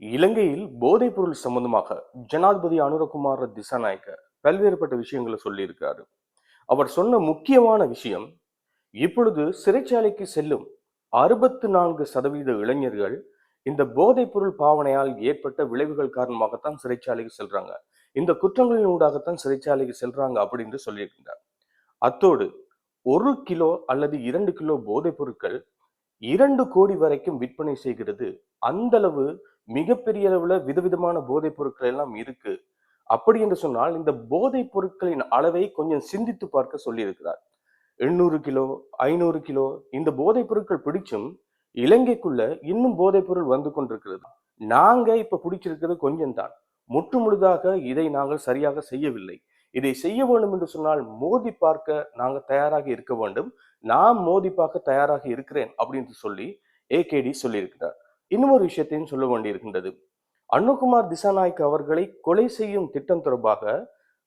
இலங்கையில் போதைப்பொருள் சம்பந்தமாக ஜனாதிபதி அனுரகுமார திசாநாயக்க பல்வேறுபட்ட விஷயங்களை சொல்லியிருக்காரு. அவர் சொன்ன முக்கியமான விஷயம், இப்பொழுது சிறைச்சாலைக்கு செல்லும் 64% இளைஞர்கள் இந்த போதைப்பொருள் பாவனையால் ஏற்பட்ட விளைவுகள் காரணமாகத்தான் சிறைச்சாலைக்கு செல்றாங்க. இந்த குற்றங்களின் ஊடாகத்தான் சிறைச்சாலைக்கு செல்றாங்க அப்படின்னு சொல்லியிருக்கிறார். அத்தோடு 1 கிலோ அல்லது 2 கிலோ போதைப் பொருட்கள் 2 கோடி வரைக்கும் விற்பனை செய்கிறது. அந்த அளவு மிகப்பெரிய அளவுல விதவிதமான போதைப் பொருட்கள் எல்லாம் இருக்கு. அப்படி என்று சொன்னால் இந்த போதைப் பொருட்களின் அளவை கொஞ்சம் சிந்தித்து பார்க்க சொல்லியிருக்கிறார். 800 கிலோ, 500 கிலோ இந்த போதைப் பொருட்கள் பிடிச்சும் இலங்கைக்குள்ள இன்னும் போதைப் பொருள் வந்து கொண்டிருக்கிறது. நாங்க இப்ப பிடிச்சிருக்கிறது கொஞ்சம் தான். முற்று முழுதாக இதை நாங்கள் சரியாக செய்யவில்லை. இதை செய்ய வேண்டும் என்று சொன்னால் மோதி பார்க்க நாங்க தயாராக இருக்க வேண்டும். நான் மோதி பார்க்க தயாராக இருக்கிறேன் அப்படின்னு சொல்லி ஏகேடி சொல்லியிருக்கிறார். இன்னும் ஒரு விஷயத்தையும் சொல்ல வேண்டியிருக்கின்றது. அனுகுமார் திசாநாயக் அவர்களை கொலை செய்யும் திட்டம் தொடர்பாக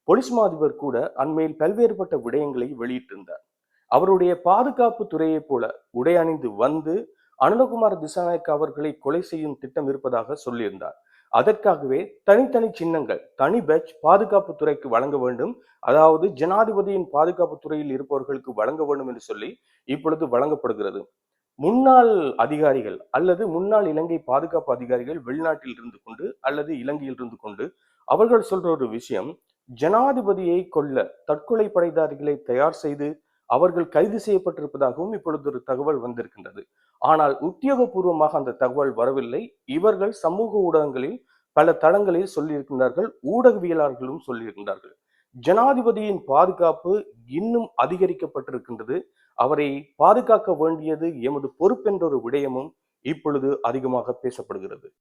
பொலிஸ் மா அதிபர் கூட அண்மையில் பல்வேறுபட்ட விடயங்களை வெளியிட்டிருந்தார். அவருடைய பாதுகாப்பு துறையைப் போல உடை அணிந்து வந்து அனுகுமார் திசாநாயக் அவர்களை கொலை செய்யும் திட்டம் இருப்பதாக சொல்லியிருந்தார். அதற்காகவே தனித்தனி சின்னங்கள், தனி பேட்ச் பாதுகாப்பு துறைக்கு வழங்க வேண்டும், அதாவது ஜனாதிபதியின் பாதுகாப்பு துறையில் இருப்பவர்களுக்கு வழங்க வேண்டும் என்று சொல்லி இப்பொழுது வழங்கப்படுகிறது. முன்னாள் அதிகாரிகள் அல்லது முன்னாள் இலங்கை பாதுகாப்பு அதிகாரிகள் வெளிநாட்டில் இருந்து கொண்டு அல்லது இலங்கையில் இருந்து கொண்டு அவர்கள் சொல்ற ஒரு விஷயம், ஜனாதிபதியை கொல்ல தற்கொலை படைதாரிகளை தயார் செய்து அவர்கள் கைது செய்யப்பட்டிருப்பதாகவும் இப்பொழுது ஒரு தகவல் வந்திருக்கின்றது. ஆனால் உத்தியோகபூர்வமாக அந்த தகவல் வரவில்லை. இவர்கள் சமூக ஊடகங்களில் பல தளங்களில் சொல்லியிருக்கின்றார்கள், ஊடகவியலாளர்களும் சொல்லியிருக்கின்றார்கள். ஜனாதிபதியின் பாதுகாப்பு இன்னும் அதிகரிக்கப்பட்டிருக்கின்றது. அவரை பாதுகாக்க வேண்டியது எமது பொறுப்பென்ற ஒரு விடயமும் இப்பொழுது அதிகமாக பேசப்படுகிறது.